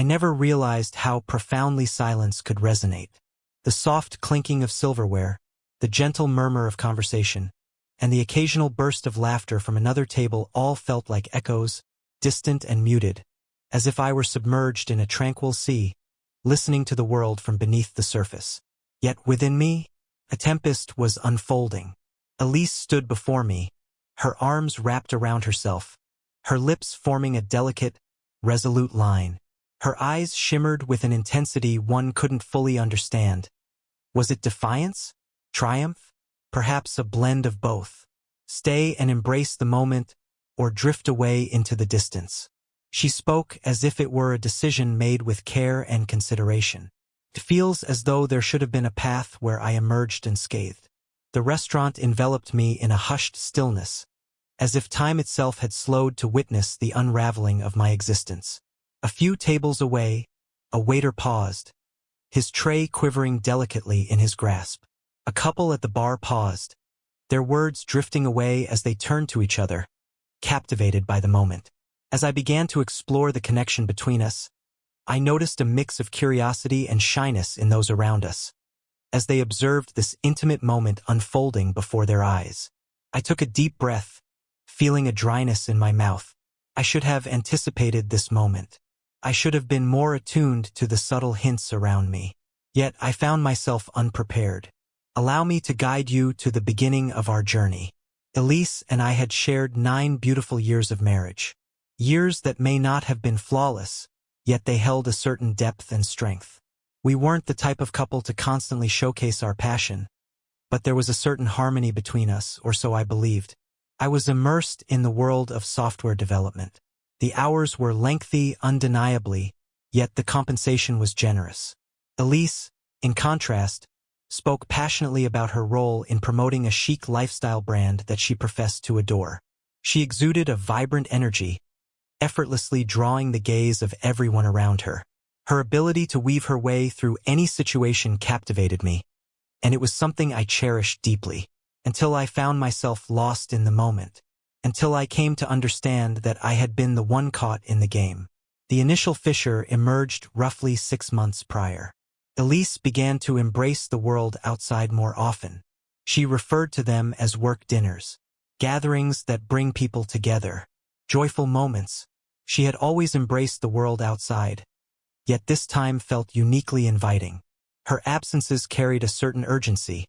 I never realized how profoundly silence could resonate. The soft clinking of silverware, the gentle murmur of conversation, and the occasional burst of laughter from another table all felt like echoes, distant and muted, as if I were submerged in a tranquil sea, listening to the world from beneath the surface. Yet within me, a tempest was unfolding. Elise stood before me, her arms wrapped around herself, her lips forming a delicate, resolute line. Her eyes shimmered with an intensity one couldn't fully understand. Was it defiance? Triumph? Perhaps a blend of both. Stay and embrace the moment, or drift away into the distance. She spoke as if it were a decision made with care and consideration. It feels as though there should have been a path where I emerged unscathed. The restaurant enveloped me in a hushed stillness, as if time itself had slowed to witness the unraveling of my existence. A few tables away, a waiter paused, his tray quivering delicately in his grasp. A couple at the bar paused, their words drifting away as they turned to each other, captivated by the moment. As I began to explore the connection between us, I noticed a mix of curiosity and shyness in those around us, as they observed this intimate moment unfolding before their eyes. I took a deep breath, feeling a dryness in my mouth. I should have anticipated this moment. I should have been more attuned to the subtle hints around me. Yet I found myself unprepared. Allow me to guide you to the beginning of our journey. Elise and I had shared 9 beautiful years of marriage. Years that may not have been flawless, yet they held a certain depth and strength. We weren't the type of couple to constantly showcase our passion, but there was a certain harmony between us, or so I believed. I was immersed in the world of software development. The hours were lengthy, undeniably, yet the compensation was generous. Elise, in contrast, spoke passionately about her role in promoting a chic lifestyle brand that she professed to adore. She exuded a vibrant energy, effortlessly drawing the gaze of everyone around her. Her ability to weave her way through any situation captivated me, and it was something I cherished deeply, until I found myself lost in the moment, until I came to understand that I had been the one caught in the game. The initial fissure emerged roughly 6 months prior. Elise began to embrace the world outside more often. She referred to them as work dinners, gatherings that bring people together, joyful moments. She had always embraced the world outside, yet this time felt uniquely inviting. Her absences carried a certain urgency,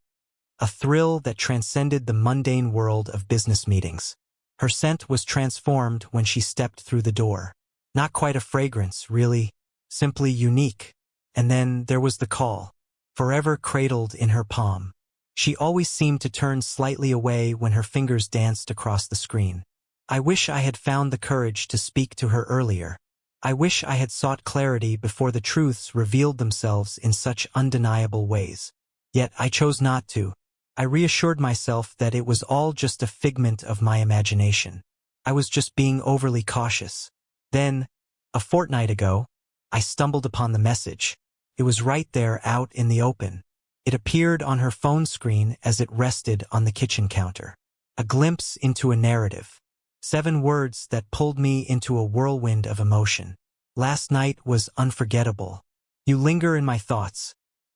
a thrill that transcended the mundane world of business meetings. Her scent was transformed when she stepped through the door. Not quite a fragrance, really, simply unique. And then there was the call, forever cradled in her palm. She always seemed to turn slightly away when her fingers danced across the screen. I wish I had found the courage to speak to her earlier. I wish I had sought clarity before the truths revealed themselves in such undeniable ways. Yet I chose not to. I reassured myself that it was all just a figment of my imagination. I was just being overly cautious. Then, a fortnight ago, I stumbled upon the message. It was right there out in the open. It appeared on her phone screen as it rested on the kitchen counter. A glimpse into a narrative. 7 words that pulled me into a whirlwind of emotion. Last night was unforgettable. You linger in my thoughts,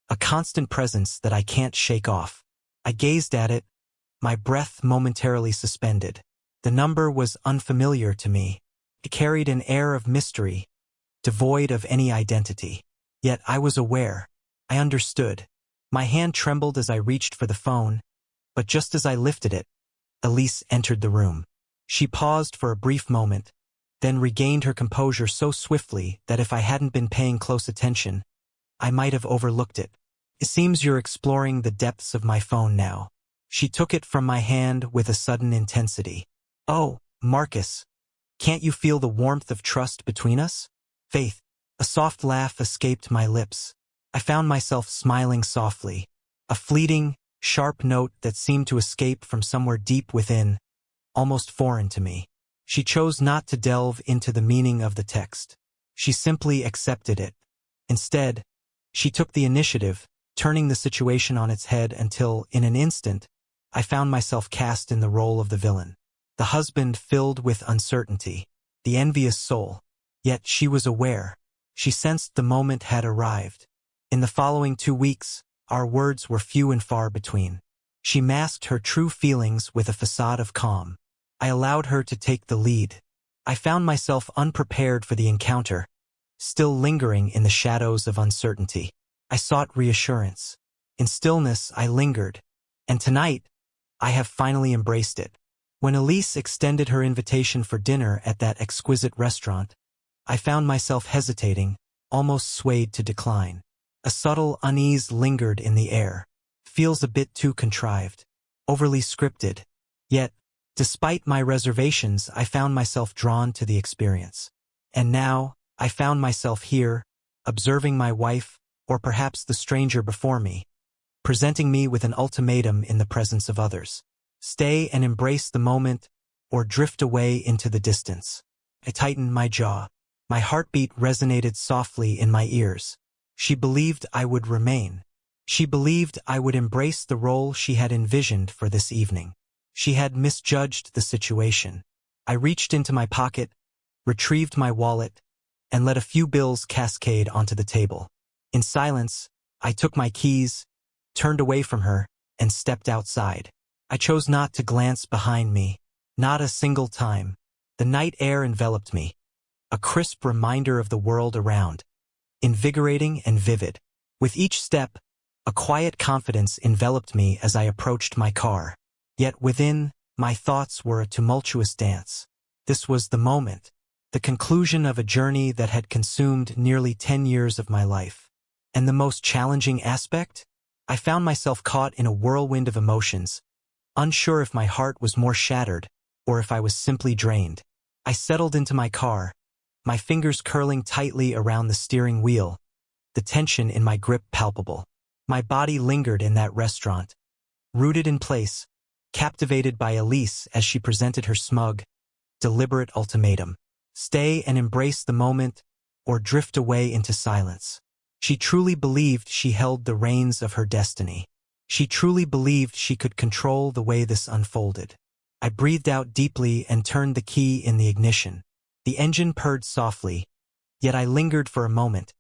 a constant presence that I can't shake off. I gazed at it, my breath momentarily suspended. The number was unfamiliar to me. It carried an air of mystery, devoid of any identity. Yet I was aware. I understood. My hand trembled as I reached for the phone, but just as I lifted it, Elise entered the room. She paused for a brief moment, then regained her composure so swiftly that if I hadn't been paying close attention, I might have overlooked it. It seems you're exploring the depths of my phone now. She took it from my hand with a sudden intensity. Oh, Marcus, can't you feel the warmth of trust between us? Faith. A soft laugh escaped my lips. I found myself smiling softly, a fleeting, sharp note that seemed to escape from somewhere deep within, almost foreign to me. She chose not to delve into the meaning of the text. She simply accepted it. Instead, she took the initiative, turning the situation on its head until, in an instant, I found myself cast in the role of the villain. The husband filled with uncertainty, the envious soul. Yet she was aware. She sensed the moment had arrived. In the following 2 weeks, our words were few and far between. She masked her true feelings with a facade of calm. I allowed her to take the lead. I found myself unprepared for the encounter, still lingering in the shadows of uncertainty. I sought reassurance. In stillness, I lingered. And tonight, I have finally embraced it. When Elise extended her invitation for dinner at that exquisite restaurant, I found myself hesitating, almost swayed to decline. A subtle unease lingered in the air. Feels a bit too contrived, overly scripted. Yet, despite my reservations, I found myself drawn to the experience. And now, I found myself here, observing my wife, or perhaps the stranger before me, presenting me with an ultimatum in the presence of others. Stay and embrace the moment, or drift away into the distance. I tightened my jaw. My heartbeat resonated softly in my ears. She believed I would remain. She believed I would embrace the role she had envisioned for this evening. She had misjudged the situation. I reached into my pocket, retrieved my wallet, and let a few bills cascade onto the table. In silence, I took my keys, turned away from her, and stepped outside. I chose not to glance behind me, not a single time. The night air enveloped me, a crisp reminder of the world around, invigorating and vivid. With each step, a quiet confidence enveloped me as I approached my car. Yet within, my thoughts were a tumultuous dance. This was the moment, the conclusion of a journey that had consumed nearly 10 years of my life. And the most challenging aspect? I found myself caught in a whirlwind of emotions, unsure if my heart was more shattered or if I was simply drained. I settled into my car, my fingers curling tightly around the steering wheel, the tension in my grip palpable. My body lingered in that restaurant, rooted in place, captivated by Elise as she presented her smug, deliberate ultimatum. Stay and embrace the moment, or drift away into silence. She truly believed she held the reins of her destiny. She truly believed she could control the way this unfolded. I breathed out deeply and turned the key in the ignition. The engine purred softly, yet I lingered for a moment,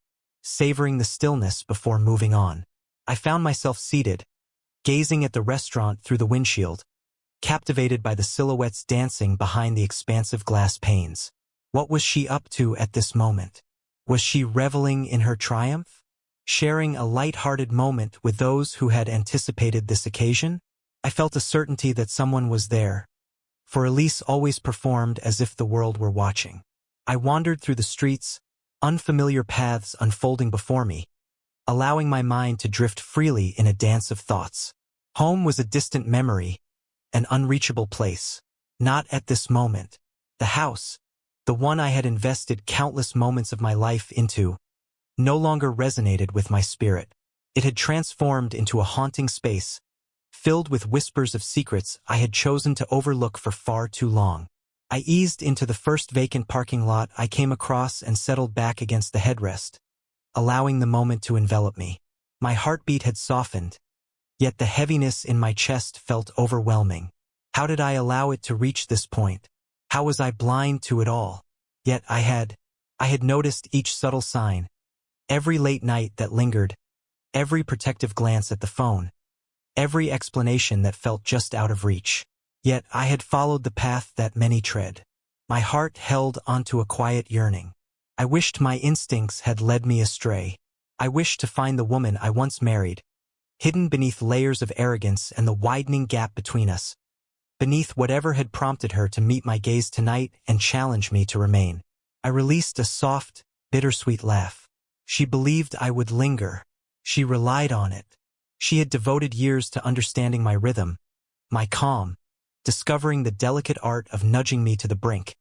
savoring the stillness before moving on. I found myself seated, gazing at the restaurant through the windshield, captivated by the silhouettes dancing behind the expansive glass panes. What was she up to at this moment? Was she reveling in her triumph? Sharing a light-hearted moment with those who had anticipated this occasion? I felt a certainty that someone was there, for Elise always performed as if the world were watching. I wandered through the streets, unfamiliar paths unfolding before me, allowing my mind to drift freely in a dance of thoughts. Home was a distant memory, an unreachable place. Not at this moment. The house, the one I had invested countless moments of my life into, no longer resonated with my spirit. It had transformed into a haunting space, filled with whispers of secrets I had chosen to overlook for far too long. I eased into the first vacant parking lot I came across and settled back against the headrest, allowing the moment to envelop me. My heartbeat had softened, yet the heaviness in my chest felt overwhelming. How did I allow it to reach this point? How was I blind to it all? Yet I had noticed each subtle sign, every late night that lingered, every protective glance at the phone, every explanation that felt just out of reach. Yet I had followed the path that many tread. My heart held onto a quiet yearning. I wished my instincts had led me astray. I wished to find the woman I once married, hidden beneath layers of arrogance and the widening gap between us, beneath whatever had prompted her to meet my gaze tonight and challenge me to remain. I released a soft, bittersweet laugh. She believed I would linger. She relied on it. She had devoted years to understanding my rhythm, my calm, discovering the delicate art of nudging me to the brink,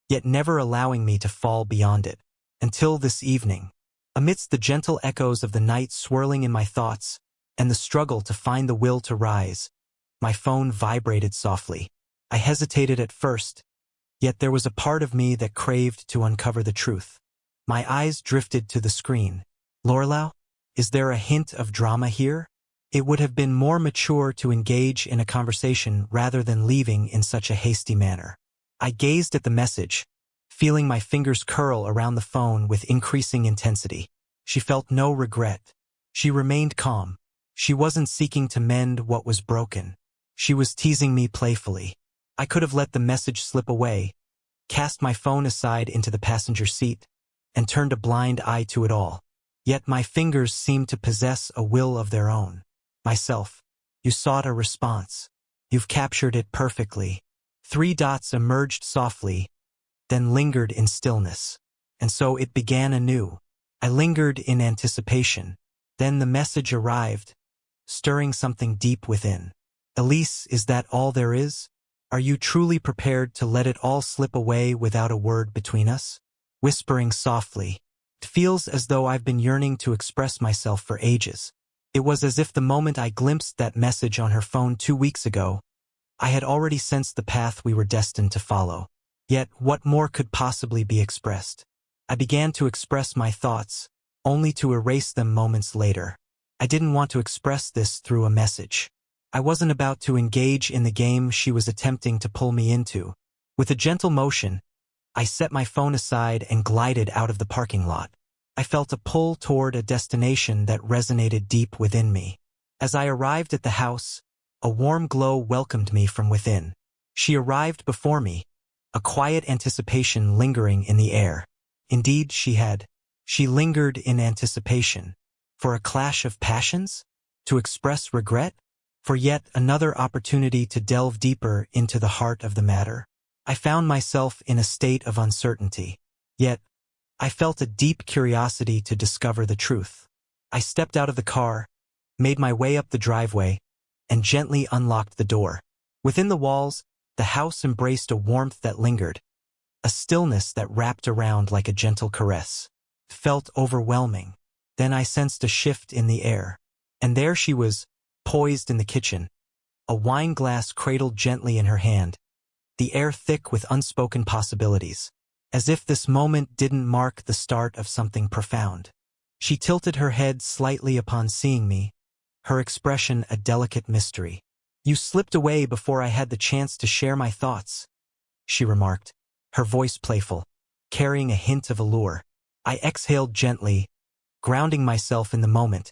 yet never allowing me to fall beyond it. Until this evening, amidst the gentle echoes of the night swirling in my thoughts, and the struggle to find the will to rise, my phone vibrated softly. I hesitated at first, yet there was a part of me that craved to uncover the truth. My eyes drifted to the screen. Lorlau, is there a hint of drama here? It would have been more mature to engage in a conversation rather than leaving in such a hasty manner. I gazed at the message, feeling my fingers curl around the phone with increasing intensity. She felt no regret. She remained calm. She wasn't seeking to mend what was broken. She was teasing me playfully. I could have let the message slip away, cast my phone aside into the passenger seat, and turned a blind eye to it all. Yet my fingers seemed to possess a will of their own. Myself, you sought a response. You've captured it perfectly. 3 dots emerged softly, then lingered in stillness. And so it began anew. I lingered in anticipation. Then the message arrived, stirring something deep within. Elise, is that all there is? Are you truly prepared to let it all slip away without a word between us? Whispering softly. It feels as though I've been yearning to express myself for ages. It was as if the moment I glimpsed that message on her phone 2 weeks ago, I had already sensed the path we were destined to follow. Yet, what more could possibly be expressed? I began to express my thoughts, only to erase them moments later. I didn't want to express this through a message. I wasn't about to engage in the game she was attempting to pull me into. With a gentle motion, I set my phone aside and glided out of the parking lot. I felt a pull toward a destination that resonated deep within me. As I arrived at the house, a warm glow welcomed me from within. She arrived before me, a quiet anticipation lingering in the air. Indeed, she had. She lingered in anticipation. For a clash of passions? To express regret? For yet another opportunity to delve deeper into the heart of the matter? I found myself in a state of uncertainty. Yet, I felt a deep curiosity to discover the truth. I stepped out of the car, made my way up the driveway, and gently unlocked the door. Within the walls, the house embraced a warmth that lingered, a stillness that wrapped around like a gentle caress. It felt overwhelming. Then I sensed a shift in the air. And there she was, poised in the kitchen, a wine glass cradled gently in her hand, the air thick with unspoken possibilities. As if this moment didn't mark the start of something profound. She tilted her head slightly upon seeing me, her expression a delicate mystery. You slipped away before I had the chance to share my thoughts, she remarked, her voice playful, carrying a hint of allure. I exhaled gently, grounding myself in the moment,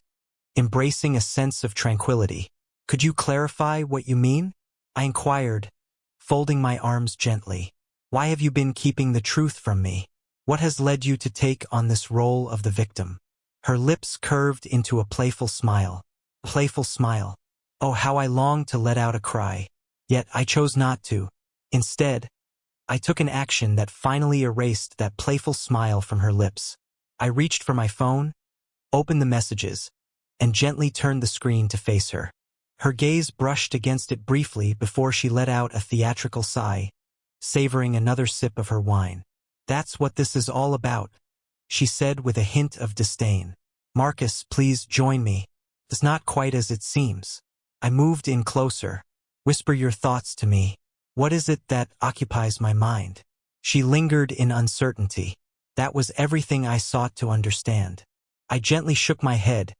embracing a sense of tranquility. Could you clarify what you mean? I inquired, folding my arms gently. Why have you been keeping the truth from me? What has led you to take on this role of the victim? Her lips curved into a playful smile. Playful smile. Oh, how I longed to let out a cry. Yet I chose not to. Instead, I took an action that finally erased that playful smile from her lips. I reached for my phone, opened the messages, and gently turned the screen to face her. Her gaze brushed against it briefly before she let out a theatrical sigh, savoring another sip of her wine. That's what this is all about, she said with a hint of disdain. Marcus, please join me. It's not quite as it seems. I moved in closer. Whisper your thoughts to me. What is it that occupies my mind? She lingered in uncertainty. That was everything I sought to understand. I gently shook my head,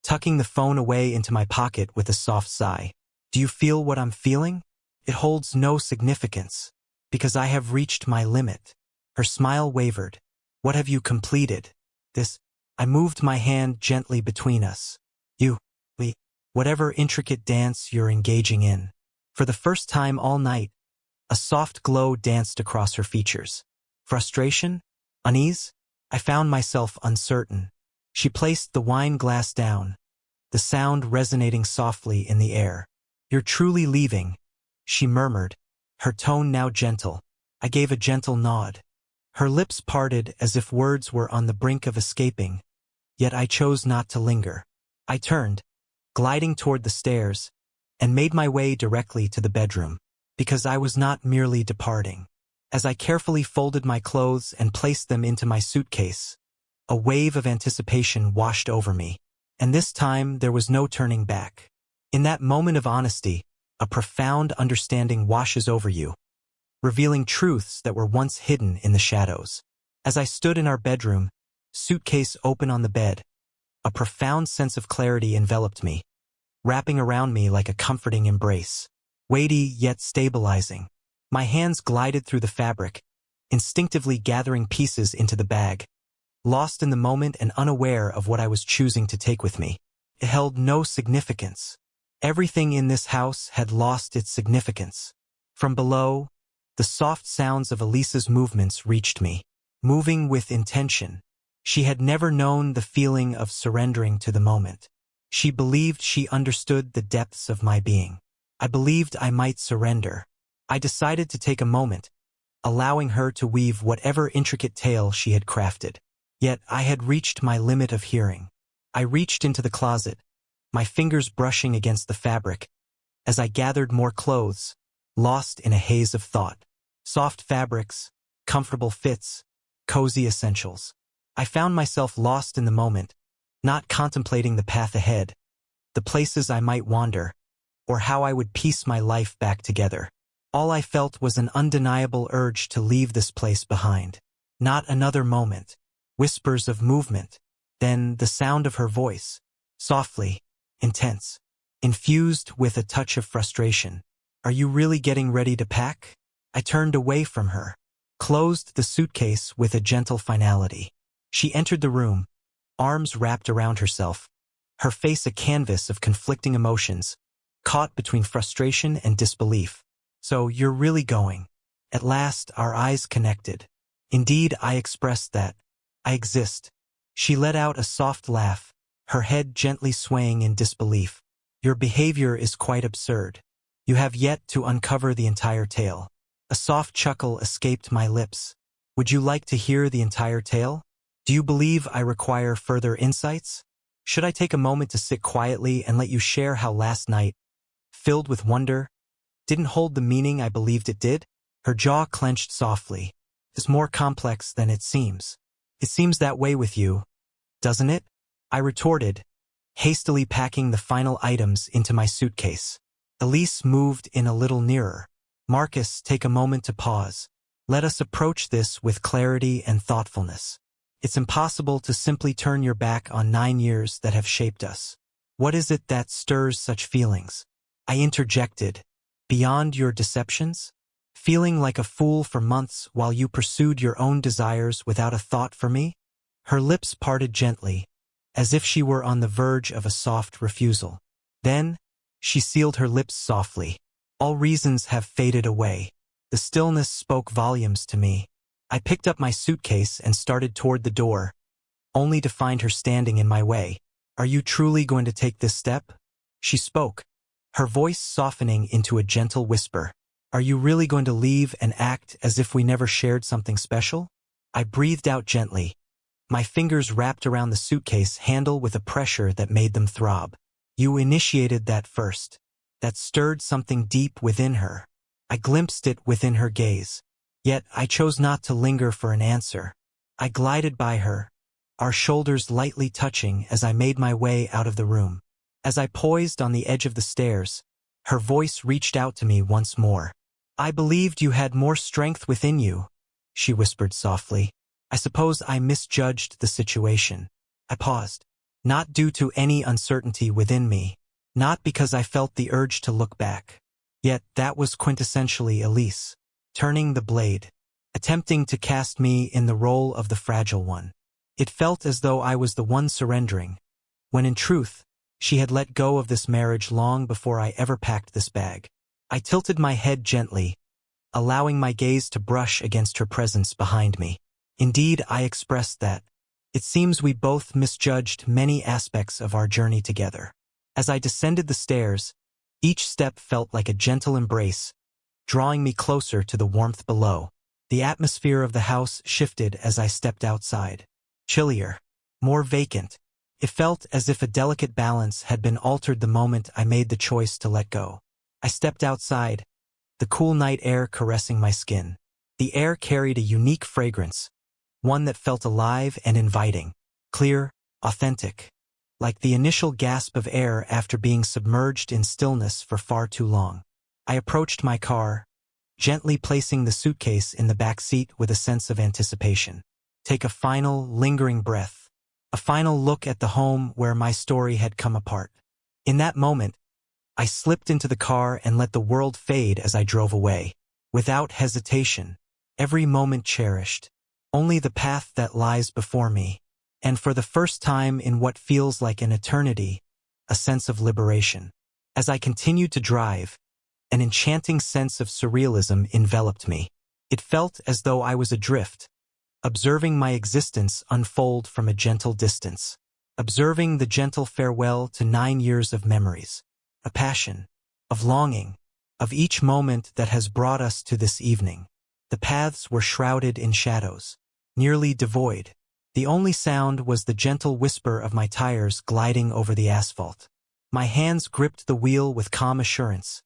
tucking the phone away into my pocket with a soft sigh. Do you feel what I'm feeling? It holds no significance, because I have reached my limit. Her smile wavered. What have you completed? This. I moved my hand gently between us. We. Whatever intricate dance you're engaging in. For the first time all night, a soft glow danced across her features. Frustration? Unease? I found myself uncertain. She placed the wine glass down, the sound resonating softly in the air. You're truly leaving, she murmured, her tone now gentle. I gave a gentle nod. Her lips parted as if words were on the brink of escaping, yet I chose not to linger. I turned, gliding toward the stairs, and made my way directly to the bedroom, because I was not merely departing. As I carefully folded my clothes and placed them into my suitcase, a wave of anticipation washed over me, and this time there was no turning back. In that moment of honesty, a profound understanding washes over you, revealing truths that were once hidden in the shadows. As I stood in our bedroom, suitcase open on the bed, a profound sense of clarity enveloped me, wrapping around me like a comforting embrace, weighty yet stabilizing. My hands glided through the fabric, instinctively gathering pieces into the bag, lost in the moment and unaware of what I was choosing to take with me. It held no significance. Everything in this house had lost its significance. From below, the soft sounds of Elisa's movements reached me, moving with intention. She had never known the feeling of surrendering to the moment. She believed she understood the depths of my being. I believed I might surrender. I decided to take a moment, allowing her to weave whatever intricate tale she had crafted. Yet I had reached my limit of hearing. I reached into the closet, my fingers brushing against the fabric, as I gathered more clothes, lost in a haze of thought. Soft fabrics, comfortable fits, cozy essentials. I found myself lost in the moment, not contemplating the path ahead, the places I might wander, or how I would piece my life back together. All I felt was an undeniable urge to leave this place behind. Not another moment. Whispers of movement, then the sound of her voice, softly, intense, infused with a touch of frustration. "Are you really getting ready to pack?" I turned away from her, closed the suitcase with a gentle finality. She entered the room, arms wrapped around herself, her face a canvas of conflicting emotions, caught between frustration and disbelief. "So you're really going?" At last our eyes connected. Indeed, I expressed that. "I exist." She let out a soft laugh, her head gently swaying in disbelief. "Your behavior is quite absurd. You have yet to uncover the entire tale." A soft chuckle escaped my lips. "Would you like to hear the entire tale? Do you believe I require further insights? Should I take a moment to sit quietly and let you share how last night, filled with wonder, didn't hold the meaning I believed it did?" Her jaw clenched softly. "It's more complex than it seems." "It seems that way with you, doesn't it?" I retorted, hastily packing the final items into my suitcase. Elise moved in a little nearer. "Marcus, take a moment to pause. Let us approach this with clarity and thoughtfulness. It's impossible to simply turn your back on 9 years that have shaped us. What is it that stirs such feelings?" I interjected. "Beyond your deceptions? Feeling like a fool for months while you pursued your own desires without a thought for me?" Her lips parted gently, as if she were on the verge of a soft refusal. Then, she sealed her lips softly. "All reasons have faded away." The stillness spoke volumes to me. I picked up my suitcase and started toward the door, only to find her standing in my way. "Are you truly going to take this step?" She spoke, her voice softening into a gentle whisper. "Are you really going to leave and act as if we never shared something special?" I breathed out gently, my fingers wrapped around the suitcase handle with a pressure that made them throb. "You initiated that first." That stirred something deep within her. I glimpsed it within her gaze. Yet I chose not to linger for an answer. I glided by her, our shoulders lightly touching as I made my way out of the room. As I poised on the edge of the stairs, her voice reached out to me once more. "I believed you had more strength within you," she whispered softly. "I suppose I misjudged the situation." I paused, not due to any uncertainty within me, not because I felt the urge to look back. Yet that was quintessentially Elise, turning the blade, attempting to cast me in the role of the fragile one. It felt as though I was the one surrendering, when in truth, she had let go of this marriage long before I ever packed this bag. I tilted my head gently, allowing my gaze to brush against her presence behind me. Indeed, I expressed that. It seems we both misjudged many aspects of our journey together. As I descended the stairs, each step felt like a gentle embrace, drawing me closer to the warmth below. The atmosphere of the house shifted as I stepped outside. Chillier, more vacant. It felt as if a delicate balance had been altered the moment I made the choice to let go. I stepped outside, the cool night air caressing my skin. The air carried a unique fragrance, one that felt alive and inviting, clear, authentic, like the initial gasp of air after being submerged in stillness for far too long. I approached my car, gently placing the suitcase in the back seat with a sense of anticipation. Take a final, lingering breath, a final look at the home where my story had come apart. In that moment, I slipped into the car and let the world fade as I drove away. Without hesitation, every moment cherished, only the path that lies before me, and for the first time in what feels like an eternity, a sense of liberation. As I continued to drive, an enchanting sense of surrealism enveloped me. It felt as though I was adrift, observing my existence unfold from a gentle distance, observing the gentle farewell to 9 years of memories, a passion, of longing, of each moment that has brought us to this evening. The paths were shrouded in shadows, nearly devoid. The only sound was the gentle whisper of my tires gliding over the asphalt. My hands gripped the wheel with calm assurance,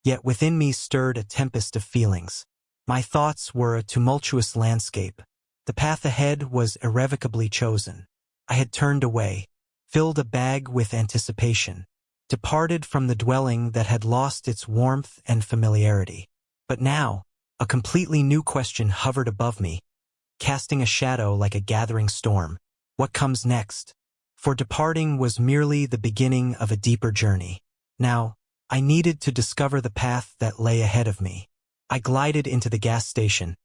yet within me stirred a tempest of feelings. My thoughts were a tumultuous landscape. The path ahead was irrevocably chosen. I had turned away, filled a bag with anticipation, departed from the dwelling that had lost its warmth and familiarity. But now, a completely new question hovered above me, casting a shadow like a gathering storm. What comes next? For departing was merely the beginning of a deeper journey. Now, I needed to discover the path that lay ahead of me. I glided into the gas station,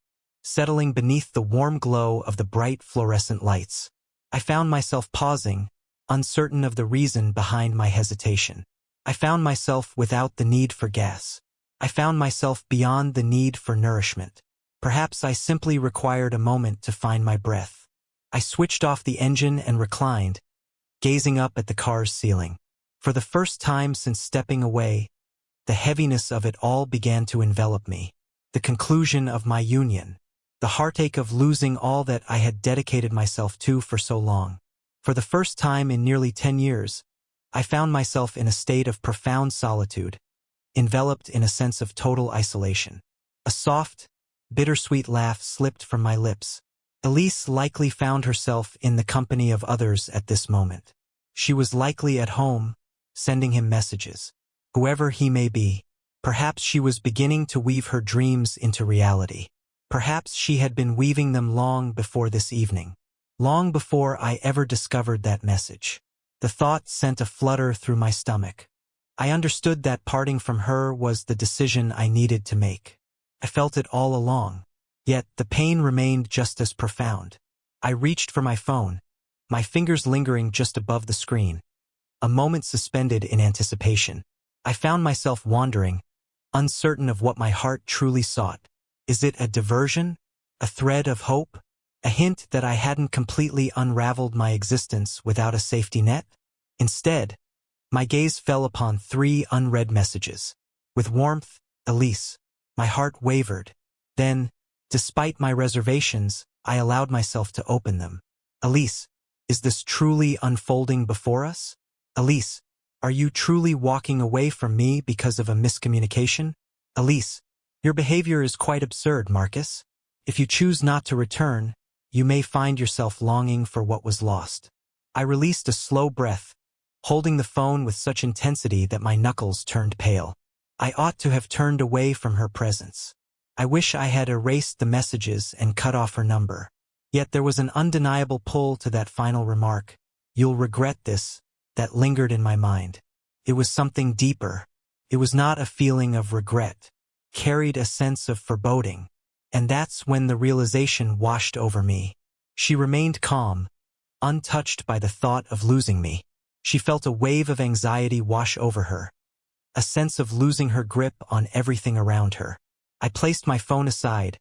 settling beneath the warm glow of the bright fluorescent lights. I found myself pausing, uncertain of the reason behind my hesitation. I found myself without the need for gas. I found myself beyond the need for nourishment. Perhaps I simply required a moment to find my breath. I switched off the engine and reclined, gazing up at the car's ceiling. For the first time since stepping away, the heaviness of it all began to envelop me. The conclusion of my union, the heartache of losing all that I had dedicated myself to for so long. For the first time in nearly 10 years, I found myself in a state of profound solitude, enveloped in a sense of total isolation. A soft, bittersweet laugh slipped from my lips. Elise likely found herself in the company of others at this moment. She was likely at home, sending him messages. Whoever he may be, perhaps she was beginning to weave her dreams into reality. Perhaps she had been weaving them long before this evening, long before I ever discovered that message. The thought sent a flutter through my stomach. I understood that parting from her was the decision I needed to make. I felt it all along. Yet the pain remained just as profound. I reached for my phone, my fingers lingering just above the screen, a moment suspended in anticipation. I found myself wandering, uncertain of what my heart truly sought. Is it a diversion? A thread of hope? A hint that I hadn't completely unraveled my existence without a safety net? Instead, my gaze fell upon 3 unread messages. With warmth, Elise. My heart wavered. Then, despite my reservations, I allowed myself to open them. Elise, is this truly unfolding before us? Elise, are you truly walking away from me because of a miscommunication? Elise, your behavior is quite absurd, Marcus. If you choose not to return, you may find yourself longing for what was lost. I released a slow breath, holding the phone with such intensity that my knuckles turned pale. I ought to have turned away from her presence. I wish I had erased the messages and cut off her number. Yet there was an undeniable pull to that final remark, "You'll regret this," that lingered in my mind. It was something deeper. It was not a feeling of regret, carried a sense of foreboding. And that's when the realization washed over me. She remained calm, untouched by the thought of losing me. She felt a wave of anxiety wash over her, a sense of losing her grip on everything around her. I placed my phone aside,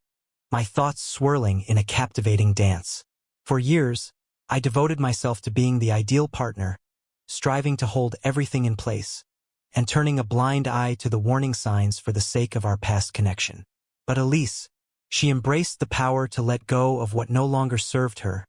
my thoughts swirling in a captivating dance. For years, I devoted myself to being the ideal partner, striving to hold everything in place, and turning a blind eye to the warning signs for the sake of our past connection. But Elise, she embraced the power to let go of what no longer served her,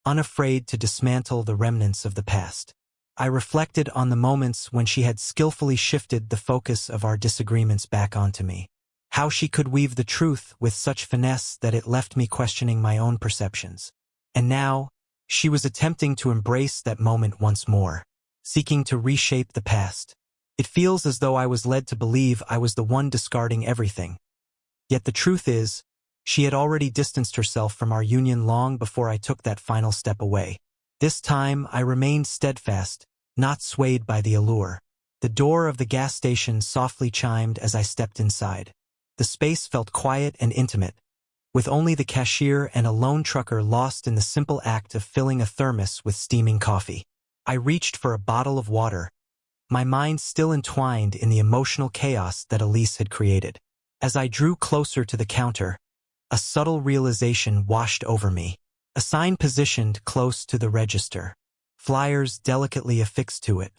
unafraid to dismantle the remnants of the past. I reflected on the moments when she had skillfully shifted the focus of our disagreements back onto me. How she could weave the truth with such finesse that it left me questioning my own perceptions. And now, she was attempting to embrace that moment once more, seeking to reshape the past. It feels as though I was led to believe I was the one discarding everything. Yet the truth is, she had already distanced herself from our union long before I took that final step away. This time, I remained steadfast, not swayed by the allure. The door of the gas station softly chimed as I stepped inside. The space felt quiet and intimate, with only the cashier and a lone trucker lost in the simple act of filling a thermos with steaming coffee. I reached for a bottle of water, my mind still entwined in the emotional chaos that Elise had created. As I drew closer to the counter, a subtle realization washed over me. A sign positioned close to the register. Flyers delicately affixed to it.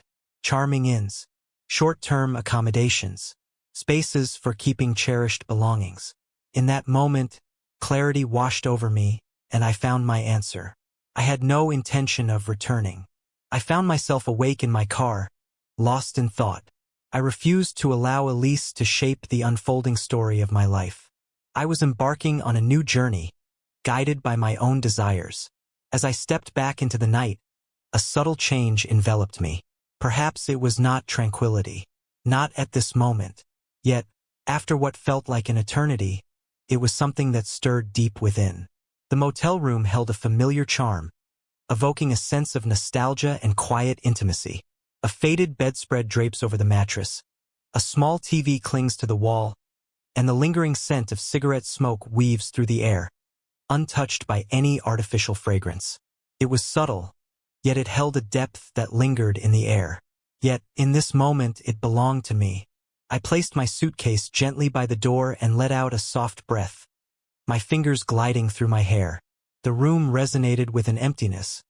Charming inns. Short-term accommodations. Spaces for keeping cherished belongings. In that moment, clarity washed over me, and I found my answer. I had no intention of returning. I found myself awake in my car, lost in thought. I refused to allow Elise to shape the unfolding story of my life. I was embarking on a new journey, guided by my own desires. As I stepped back into the night, a subtle change enveloped me. Perhaps it was not tranquility. Not at this moment. Yet, after what felt like an eternity, it was something that stirred deep within. The motel room held a familiar charm, evoking a sense of nostalgia and quiet intimacy. A faded bedspread drapes over the mattress. A small TV clings to the wall, and the lingering scent of cigarette smoke weaves through the air, untouched by any artificial fragrance. It was subtle, yet it held a depth that lingered in the air. Yet, in this moment, it belonged to me. I placed my suitcase gently by the door and let out a soft breath, my fingers gliding through my hair. The room resonated with an emptiness,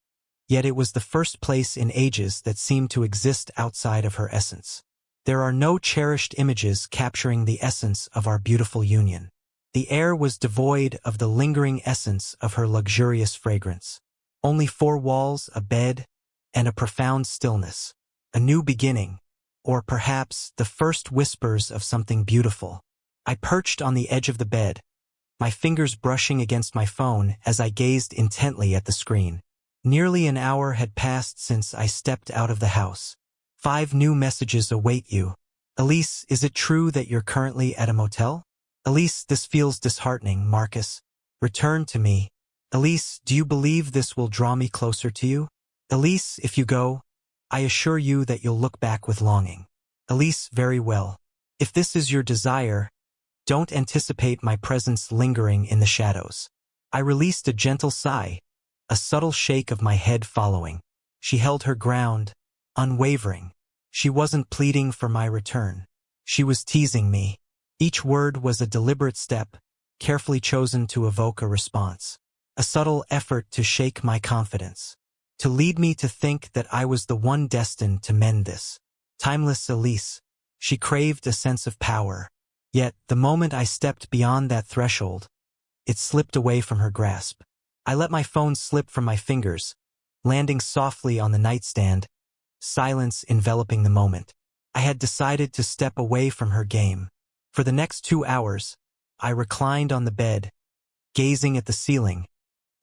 yet it was the first place in ages that seemed to exist outside of her essence. There are no cherished images capturing the essence of our beautiful union. The air was devoid of the lingering essence of her luxurious fragrance. Only four walls, a bed, and a profound stillness. A new beginning, or perhaps the first whispers of something beautiful. I perched on the edge of the bed, my fingers brushing against my phone as I gazed intently at the screen. Nearly an hour had passed since I stepped out of the house. 5 new messages await you. Elise, is it true that you're currently at a motel? Elise, this feels disheartening, Marcus. Return to me. Elise, do you believe this will draw me closer to you? Elise, if you go, I assure you that you'll look back with longing. Elise, very well. If this is your desire, don't anticipate my presence lingering in the shadows. I released a gentle sigh, a subtle shake of my head following. She held her ground, unwavering. She wasn't pleading for my return. She was teasing me. Each word was a deliberate step, carefully chosen to evoke a response. A subtle effort to shake my confidence, to lead me to think that I was the one destined to mend this. Timeless Elise. She craved a sense of power. Yet, the moment I stepped beyond that threshold, it slipped away from her grasp. I let my phone slip from my fingers, landing softly on the nightstand, silence enveloping the moment. I had decided to step away from her game. For the next 2 hours, I reclined on the bed, gazing at the ceiling,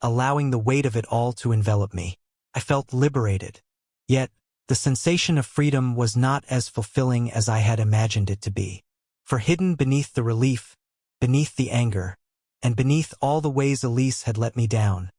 allowing the weight of it all to envelop me. I felt liberated. Yet, the sensation of freedom was not as fulfilling as I had imagined it to be. For hidden beneath the relief, beneath the anger, and beneath all the ways Elise had let me down,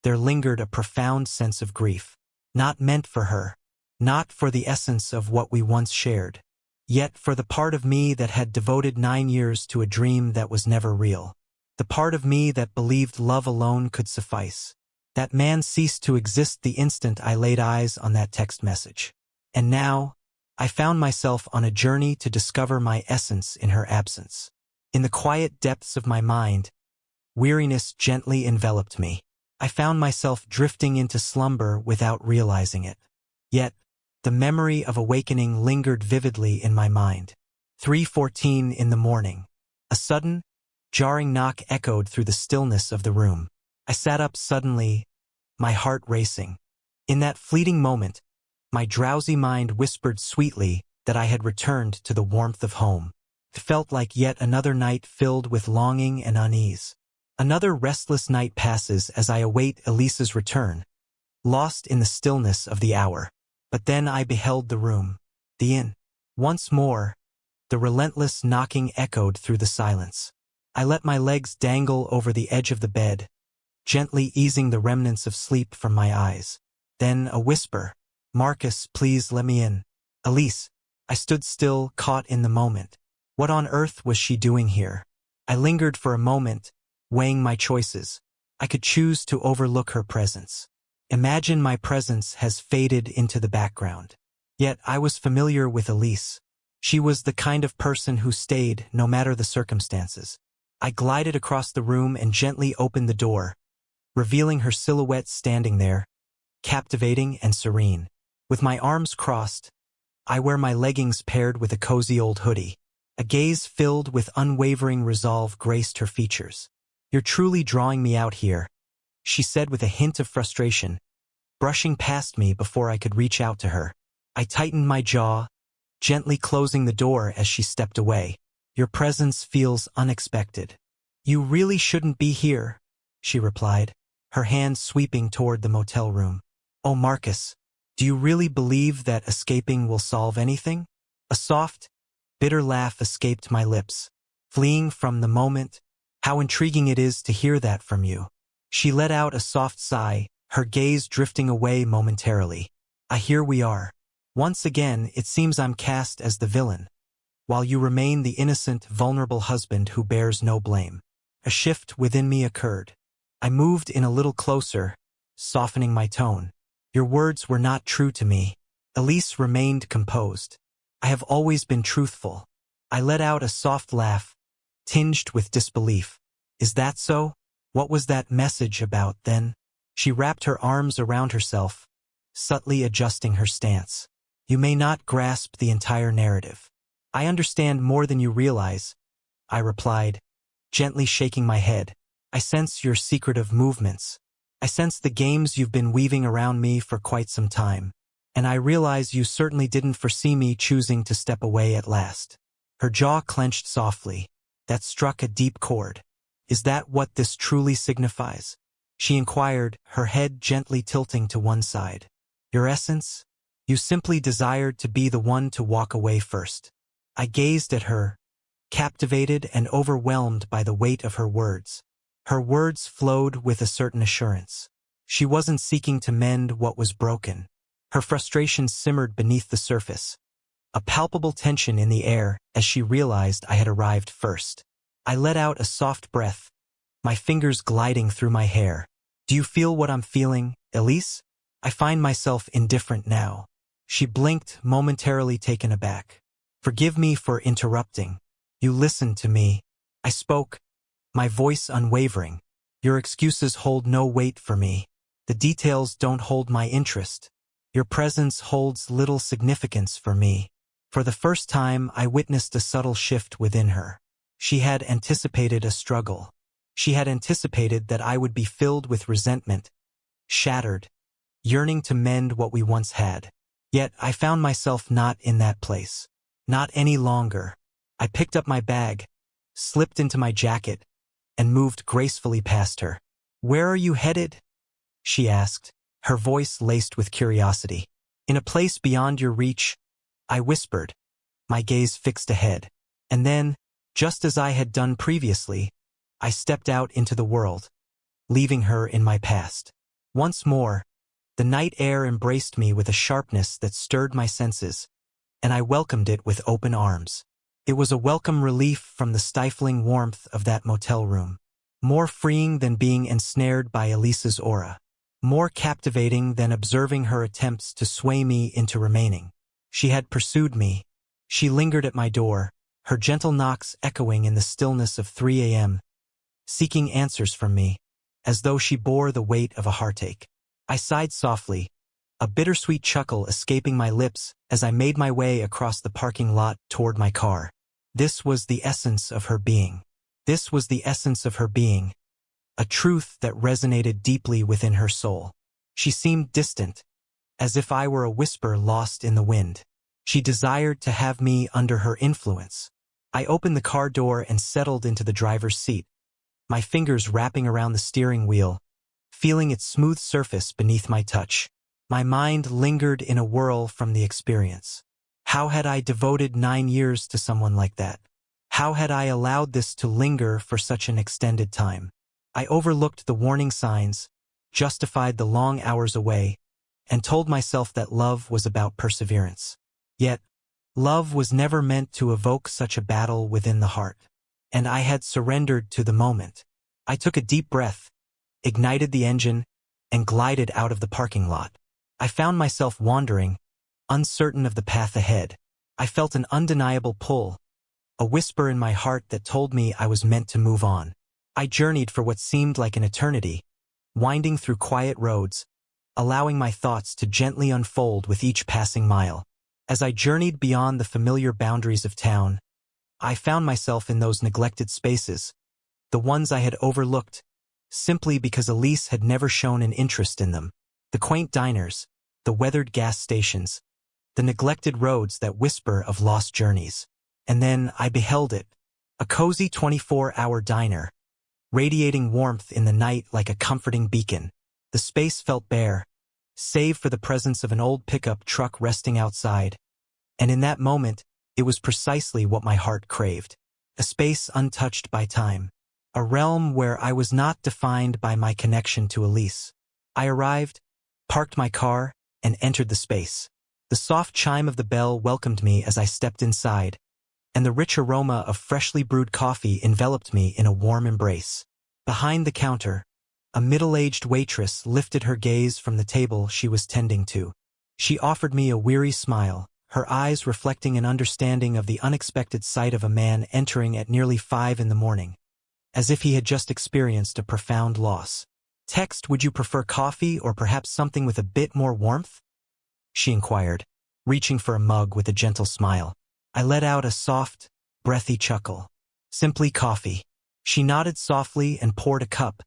there lingered a profound sense of grief. Not meant for her, not for the essence of what we once shared, yet for the part of me that had devoted 9 years to a dream that was never real. The part of me that believed love alone could suffice. That man ceased to exist the instant I laid eyes on that text message. And now, I found myself on a journey to discover my essence in her absence. In the quiet depths of my mind, weariness gently enveloped me. I found myself drifting into slumber without realizing it. Yet, the memory of awakening lingered vividly in my mind. 3:14 in the morning. A sudden, jarring knock echoed through the stillness of the room. I sat up suddenly, my heart racing. In that fleeting moment, my drowsy mind whispered sweetly that I had returned to the warmth of home. It felt like yet another night filled with longing and unease. Another restless night passes as I await Elise's return, lost in the stillness of the hour. But then I beheld the room, the inn. Once more, the relentless knocking echoed through the silence. I let my legs dangle over the edge of the bed, gently easing the remnants of sleep from my eyes. Then a whisper, "Marcus, please let me in." Elise. I stood still, caught in the moment. What on earth was she doing here? I lingered for a moment, weighing my choices. I could choose to overlook her presence. Imagine my presence has faded into the background. Yet I was familiar with Elise. She was the kind of person who stayed no matter the circumstances. I glided across the room and gently opened the door, revealing her silhouette standing there, captivating and serene. With my arms crossed, I wear my leggings paired with a cozy old hoodie. A gaze filled with unwavering resolve graced her features. "You're truly drawing me out here," she said with a hint of frustration, brushing past me before I could reach out to her. I tightened my jaw, gently closing the door as she stepped away. "Your presence feels unexpected." "You really shouldn't be here," she replied, her hand sweeping toward the motel room. "Oh, Marcus, do you really believe that escaping will solve anything?" A soft, bitter laugh escaped my lips. "Fleeing from the moment? How intriguing it is to hear that from you." She let out a soft sigh, her gaze drifting away momentarily. "Here we are. Once again, it seems I'm cast as the villain, while you remain the innocent, vulnerable husband who bears no blame." A shift within me occurred. I moved in a little closer, softening my tone. "Your words were not true to me." Elise remained composed. "I have always been truthful." I let out a soft laugh, tinged with disbelief. "Is that so? What was that message about, then?" She wrapped her arms around herself, subtly adjusting her stance. "You may not grasp the entire narrative." "I understand more than you realize," I replied, gently shaking my head. "I sense your secretive movements. I sense the games you've been weaving around me for quite some time. And I realize you certainly didn't foresee me choosing to step away at last." Her jaw clenched softly. That struck a deep chord. "Is that what this truly signifies?" she inquired, her head gently tilting to one side. "Your essence? You simply desired to be the one to walk away first." I gazed at her, captivated and overwhelmed by the weight of her words. Her words flowed with a certain assurance. She wasn't seeking to mend what was broken. Her frustration simmered beneath the surface, a palpable tension in the air as she realized I had arrived first. I let out a soft breath, my fingers gliding through my hair. "Do you feel what I'm feeling, Elise?" "I find myself indifferent now." She blinked, momentarily taken aback. "Forgive me for interrupting. You listened to me." I spoke, my voice unwavering. "Your excuses hold no weight for me. The details don't hold my interest. Your presence holds little significance for me." For the first time, I witnessed a subtle shift within her. She had anticipated a struggle. She had anticipated that I would be filled with resentment, shattered, yearning to mend what we once had. Yet I found myself not in that place. Not any longer. I picked up my bag, slipped into my jacket, and moved gracefully past her. "Where are you headed?" she asked, her voice laced with curiosity. "In a place beyond your reach," I whispered, my gaze fixed ahead. And then, just as I had done previously, I stepped out into the world, leaving her in my past. Once more, the night air embraced me with a sharpness that stirred my senses, and I welcomed it with open arms. It was a welcome relief from the stifling warmth of that motel room. More freeing than being ensnared by Elise's aura. More captivating than observing her attempts to sway me into remaining. She had pursued me. She lingered at my door, her gentle knocks echoing in the stillness of 3 a.m., seeking answers from me, as though she bore the weight of a heartache. I sighed softly, a bittersweet chuckle escaping my lips as I made my way across the parking lot toward my car. This was the essence of her being. This was the essence of her being, a truth that resonated deeply within her soul. She seemed distant, as if I were a whisper lost in the wind. She desired to have me under her influence. I opened the car door and settled into the driver's seat, my fingers wrapping around the steering wheel, feeling its smooth surface beneath my touch. My mind lingered in a whirl from the experience. How had I devoted 9 years to someone like that? How had I allowed this to linger for such an extended time? I overlooked the warning signs, justified the long hours away, and told myself that love was about perseverance. Yet, love was never meant to evoke such a battle within the heart. And I had surrendered to the moment. I took a deep breath, ignited the engine, and glided out of the parking lot. I found myself wandering, uncertain of the path ahead. I felt an undeniable pull, a whisper in my heart that told me I was meant to move on. I journeyed for what seemed like an eternity, winding through quiet roads, allowing my thoughts to gently unfold with each passing mile. As I journeyed beyond the familiar boundaries of town, I found myself in those neglected spaces, the ones I had overlooked, simply because Elise had never shown an interest in them. The quaint diners, the weathered gas stations, the neglected roads that whisper of lost journeys. And then I beheld it, a cozy 24-hour diner, radiating warmth in the night like a comforting beacon. The space felt bare, save for the presence of an old pickup truck resting outside. And in that moment, it was precisely what my heart craved. A space untouched by time. A realm where I was not defined by my connection to Elise. I arrived, parked my car, and entered the space. The soft chime of the bell welcomed me as I stepped inside, and the rich aroma of freshly brewed coffee enveloped me in a warm embrace. Behind the counter, a middle-aged waitress lifted her gaze from the table she was tending to. She offered me a weary smile, her eyes reflecting an understanding of the unexpected sight of a man entering at nearly 5 in the morning, as if he had just experienced a profound loss. "Text, would you prefer coffee or perhaps something with a bit more warmth?" she inquired, reaching for a mug with a gentle smile. I let out a soft, breathy chuckle. "Simply coffee." She nodded softly and poured a cup,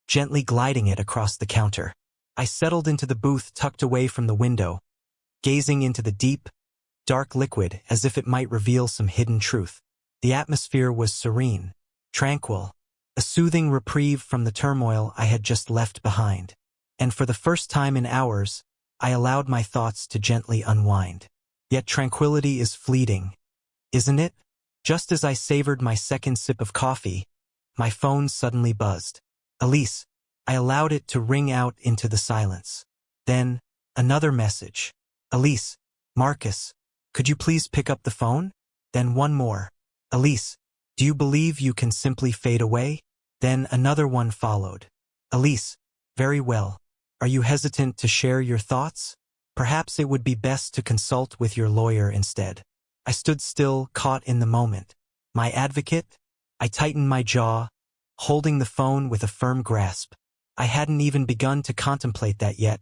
gently gliding it across the counter. I settled into the booth tucked away from the window, gazing into the deep, dark liquid as if it might reveal some hidden truth. The atmosphere was serene, tranquil, a soothing reprieve from the turmoil I had just left behind. And for the first time in hours, I allowed my thoughts to gently unwind. Yet tranquility is fleeting, isn't it? Just as I savored my second sip of coffee, my phone suddenly buzzed. Elise. I allowed it to ring out into the silence. Then, another message. Elise. Marcus. Could you please pick up the phone? Then one more. Elise. Do you believe you can simply fade away? Then another one followed. Elise. Very well. Are you hesitant to share your thoughts? Perhaps it would be best to consult with your lawyer instead. I stood still, caught in the moment. My advocate? I tightened my jaw, holding the phone with a firm grasp. I hadn't even begun to contemplate that yet.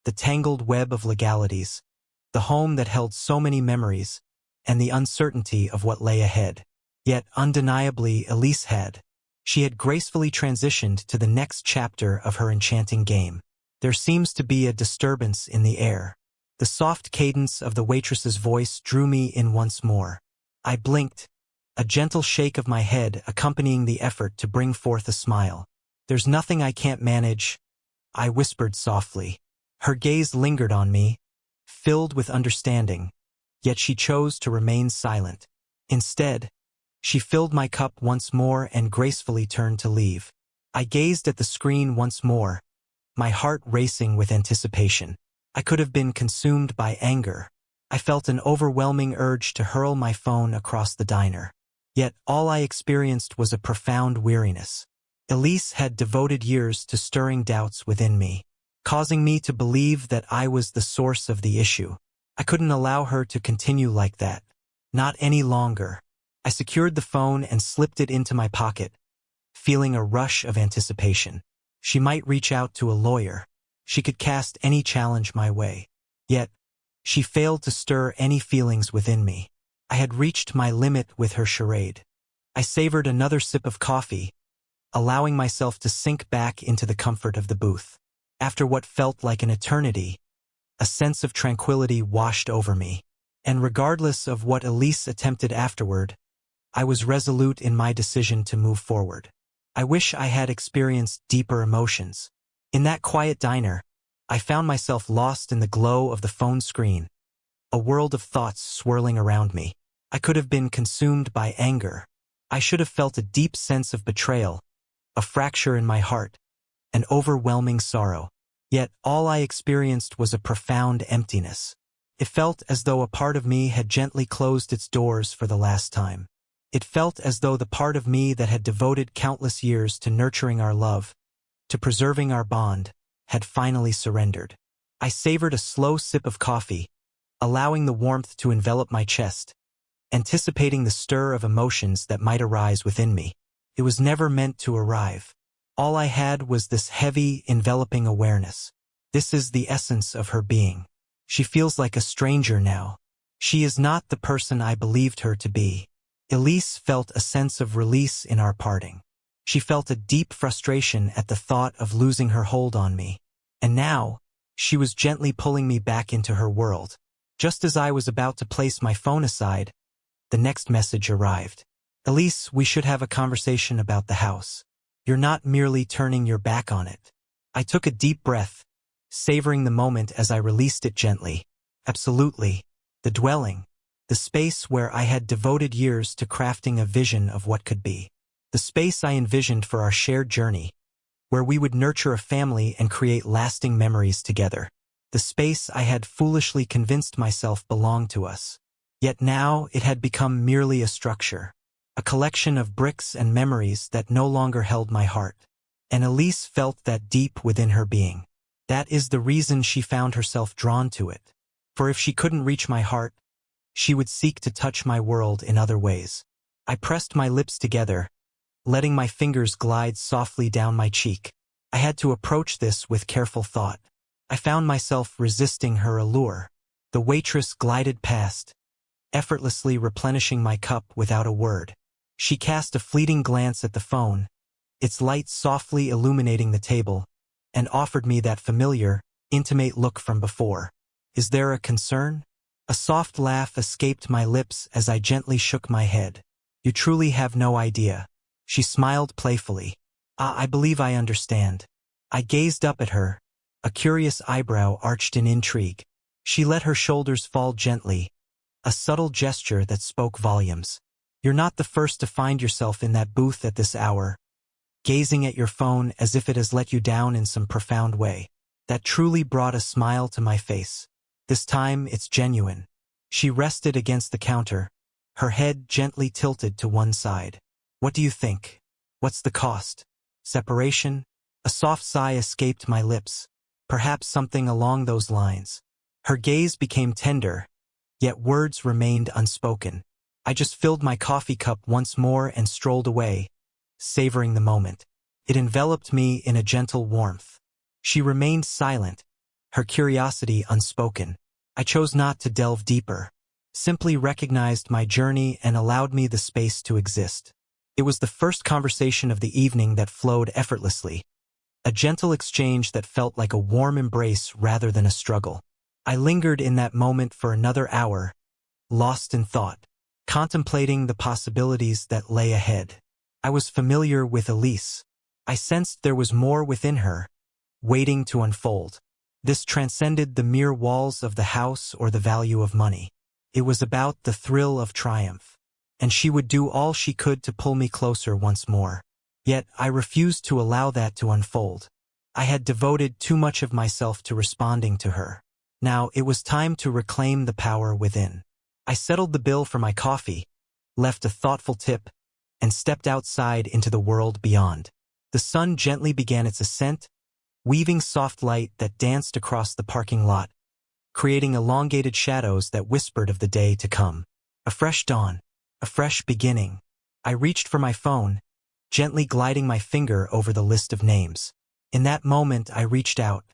The tangled web of legalities, the home that held so many memories, and the uncertainty of what lay ahead. Yet undeniably Elise had. She had gracefully transitioned to the next chapter of her enchanting game. There seems to be a disturbance in the air. The soft cadence of the waitress's voice drew me in once more. I blinked, a gentle shake of my head accompanying the effort to bring forth a smile. There's nothing I can't manage, I whispered softly. Her gaze lingered on me, filled with understanding, yet she chose to remain silent. Instead, she filled my cup once more and gracefully turned to leave. I gazed at the screen once more, my heart racing with anticipation. I could have been consumed by anger. I felt an overwhelming urge to hurl my phone across the diner. Yet all I experienced was a profound weariness. Elise had devoted years to stirring doubts within me, causing me to believe that I was the source of the issue. I couldn't allow her to continue like that. Not any longer. I secured the phone and slipped it into my pocket, feeling a rush of anticipation. She might reach out to a lawyer. She could cast any challenge my way. Yet, she failed to stir any feelings within me. I had reached my limit with her charade. I savored another sip of coffee, allowing myself to sink back into the comfort of the booth. After what felt like an eternity, a sense of tranquility washed over me. And regardless of what Elise attempted afterward, I was resolute in my decision to move forward. I wish I had experienced deeper emotions. In that quiet diner, I found myself lost in the glow of the phone screen, a world of thoughts swirling around me. I could have been consumed by anger. I should have felt a deep sense of betrayal, a fracture in my heart, an overwhelming sorrow. Yet all I experienced was a profound emptiness. It felt as though a part of me had gently closed its doors for the last time. It felt as though the part of me that had devoted countless years to nurturing our love, to preserving our bond, had finally surrendered. I savored a slow sip of coffee, allowing the warmth to envelop my chest, anticipating the stir of emotions that might arise within me. It was never meant to arrive. All I had was this heavy, enveloping awareness. This is the essence of her being. She feels like a stranger now. She is not the person I believed her to be. Elise felt a sense of release in our parting. She felt a deep frustration at the thought of losing her hold on me. And now, she was gently pulling me back into her world. Just as I was about to place my phone aside, the next message arrived. Elise, we should have a conversation about the house. You're not merely turning your back on it. I took a deep breath, savoring the moment as I released it gently. Absolutely. The dwelling. The space where I had devoted years to crafting a vision of what could be. The space I envisioned for our shared journey, where we would nurture a family and create lasting memories together. The space I had foolishly convinced myself belonged to us. Yet now it had become merely a structure, a collection of bricks and memories that no longer held my heart. And Elise felt that deep within her being. That is the reason she found herself drawn to it. For if she couldn't reach my heart, she would seek to touch my world in other ways. I pressed my lips together, letting my fingers glide softly down my cheek. I had to approach this with careful thought. I found myself resisting her allure. The waitress glided past, effortlessly replenishing my cup without a word. She cast a fleeting glance at the phone, its light softly illuminating the table, and offered me that familiar, intimate look from before. Is there a concern? A soft laugh escaped my lips as I gently shook my head. You truly have no idea. She smiled playfully. I believe I understand. I gazed up at her, a curious eyebrow arched in intrigue. She let her shoulders fall gently, a subtle gesture that spoke volumes. You're not the first to find yourself in that booth at this hour, gazing at your phone as if it has let you down in some profound way. That truly brought a smile to my face. This time it's genuine. She rested against the counter, her head gently tilted to one side. What do you think? What's the cost? Separation? A soft sigh escaped my lips. Perhaps something along those lines. Her gaze became tender, yet words remained unspoken. I just filled my coffee cup once more and strolled away, savoring the moment. It enveloped me in a gentle warmth. She remained silent, her curiosity unspoken. I chose not to delve deeper, simply recognized my journey and allowed me the space to exist. It was the first conversation of the evening that flowed effortlessly, a gentle exchange that felt like a warm embrace rather than a struggle. I lingered in that moment for another hour, lost in thought, contemplating the possibilities that lay ahead. I was familiar with Elise. I sensed there was more within her, waiting to unfold. This transcended the mere walls of the house or the value of money. It was about the thrill of triumph, and she would do all she could to pull me closer once more. Yet I refused to allow that to unfold. I had devoted too much of myself to responding to her. Now it was time to reclaim the power within. I settled the bill for my coffee, left a thoughtful tip, and stepped outside into the world beyond. The sun gently began its ascent, weaving soft light that danced across the parking lot, creating elongated shadows that whispered of the day to come. A fresh dawn, a fresh beginning. I reached for my phone, gently gliding my finger over the list of names. In that moment I reached out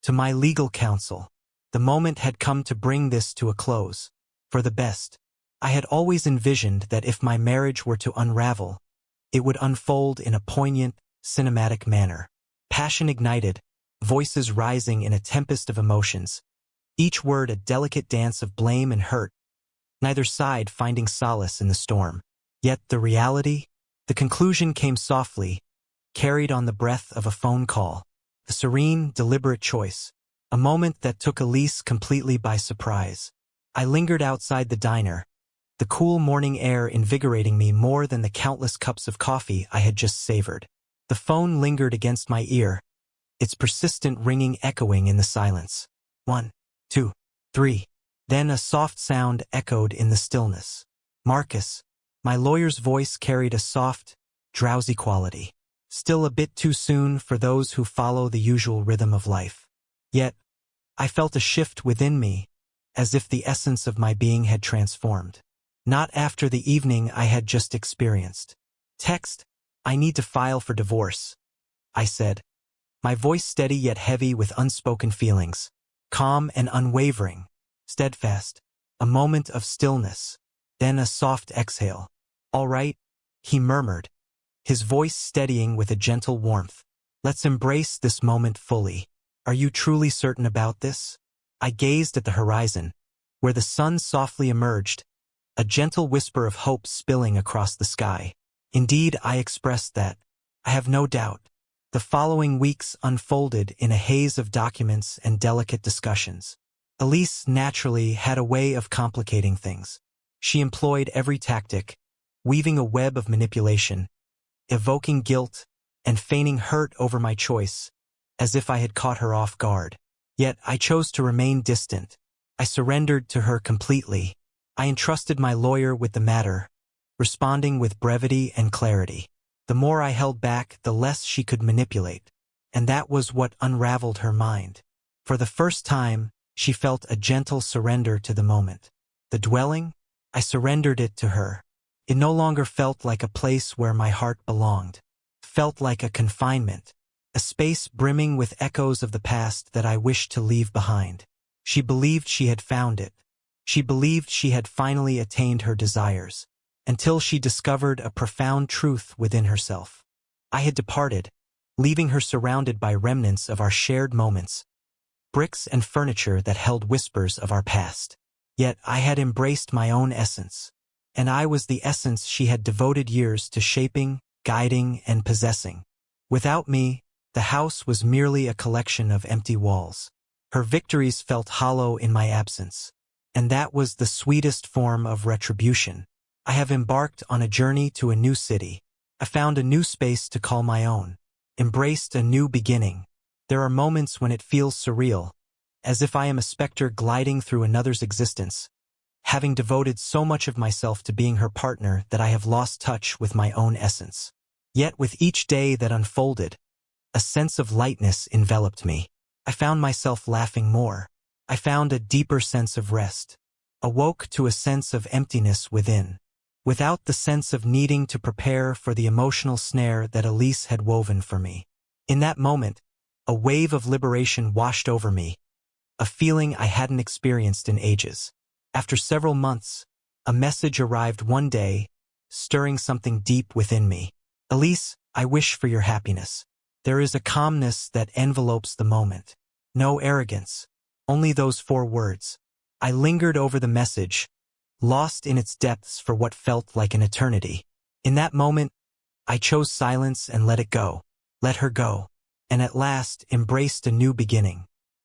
to my legal counsel. The moment had come to bring this to a close. For the best. I had always envisioned that if my marriage were to unravel, it would unfold in a poignant, cinematic manner. Passion ignited, voices rising in a tempest of emotions, each word a delicate dance of blame and hurt, neither side finding solace in the storm. Yet the reality? The conclusion came softly, carried on the breath of a phone call. A serene, deliberate choice. A moment that took Elise completely by surprise. I lingered outside the diner, the cool morning air invigorating me more than the countless cups of coffee I had just savored. The phone lingered against my ear, its persistent ringing echoing in the silence. 1, 2, 3. Then a soft sound echoed in the stillness. Marcus. My lawyer's voice carried a soft, drowsy quality. Still a bit too soon for those who follow the usual rhythm of life. Yet, I felt a shift within me, as if the essence of my being had transformed. Not after the evening I had just experienced. Text, I need to file for divorce, I said, my voice steady yet heavy with unspoken feelings, calm and unwavering, steadfast. A moment of stillness, then a soft exhale. All right, he murmured, his voice steadying with a gentle warmth. Let's embrace this moment fully. Are you truly certain about this? I gazed at the horizon, where the sun softly emerged, a gentle whisper of hope spilling across the sky. Indeed, I expressed that. I have no doubt. The following weeks unfolded in a haze of documents and delicate discussions. Elise naturally had a way of complicating things. She employed every tactic, weaving a web of manipulation, evoking guilt, and feigning hurt over my choice, as if I had caught her off guard. Yet I chose to remain distant. I surrendered to her completely. I entrusted my lawyer with the matter, responding with brevity and clarity. The more I held back, the less she could manipulate, and that was what unraveled her mind. For the first time, she felt a gentle surrender to the moment. The dwelling? I surrendered it to her. It no longer felt like a place where my heart belonged. Felt like a confinement, a space brimming with echoes of the past that I wished to leave behind. She believed she had found it. She believed she had finally attained her desires, until she discovered a profound truth within herself. I had departed, leaving her surrounded by remnants of our shared moments, bricks and furniture that held whispers of our past. Yet I had embraced my own essence, and I was the essence she had devoted years to shaping, guiding, and possessing. Without me, the house was merely a collection of empty walls. Her victories felt hollow in my absence, and that was the sweetest form of retribution. I have embarked on a journey to a new city. I found a new space to call my own, embraced a new beginning. There are moments when it feels surreal, as if I am a specter gliding through another's existence, having devoted so much of myself to being her partner that I have lost touch with my own essence. Yet with each day that unfolded, a sense of lightness enveloped me. I found myself laughing more. I found a deeper sense of rest, awoke to a sense of emptiness within, without the sense of needing to prepare for the emotional snare that Elise had woven for me. In that moment, a wave of liberation washed over me, a feeling I hadn't experienced in ages. After several months, a message arrived one day, stirring something deep within me. Elise, I wish for your happiness. There is a calmness that envelopes the moment. No arrogance, only those 4 words. I lingered over the message, lost in its depths for what felt like an eternity. In that moment, I chose silence and let it go, let her go, and at last embraced a new beginning.